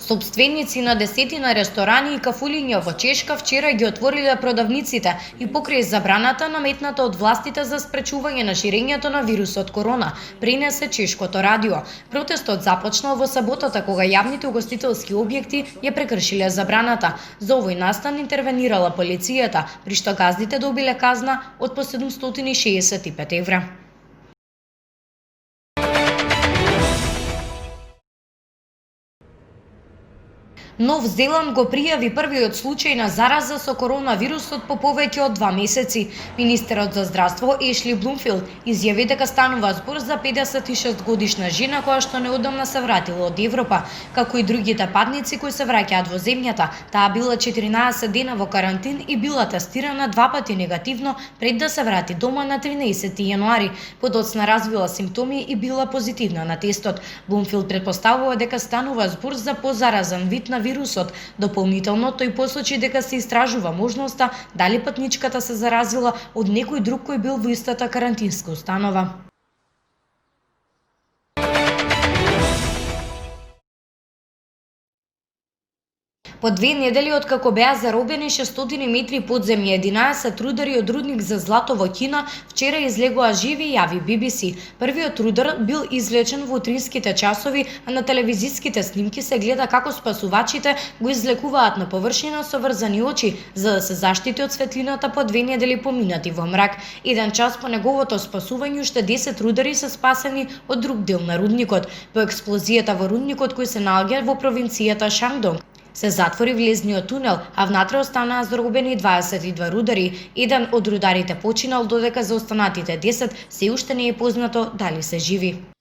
Собственици на десетина ресторани и кафулиња во Чешка вчера ги отвориле продавниците и покрај забраната наметната од властите за спречување на ширењето на вирусот корона, пренесе Чешкото радио. Протестот започнал во саботата кога јавните угостителски објекти ја прекршиле забраната. За овој настан интервенирала полицијата, при што газдите добиле казна од по 765 евра. Нов Зеланд го пријави првиот случај на зараза со коронавирусот по повеќе од 2 месеци. Министерот за здравство Ешли Блумфилд изјави дека станува збор за 56 годишна жена која што неодамна се вратила од Европа, како и другите патници кои се враќаат во земјата. Таа била 14 дена во карантин и била тестирана 2 пати негативно пред да се врати дома на 13 јануари. Подоцна развила симптоми и била позитивна на тестот. Блумфилд претпоставува дека станува збор за позаразен вид на вирусот. Дополнително тој посочи дека се истражува можноста дали патничката се заразила од некој друг кој бил во истата карантинска установа. По 2 недели откако беа заробени 600 метри подземје, 11 рудари од рудник за злато во Кина вчера излегоа живи, јави BBC. Првиот рудар бил извлечен во утринските часови, а на телевизиските снимки се гледа како спасувачите го извлекуваат на површина со врзани очи, за да се заштити од светлината по 2 недели поминати во мрак. 1 час по неговото спасување уште 10 рудари се спасени од друг дел на рудникот. По експлозијата во рудникот кој се наоѓа во провинцијата Шандонг се затвори влезниот тунел, а внатре останаа заробени 22 рудари. Еден од рударите починал, додека за останатите 10 се уште не е познато дали се живи.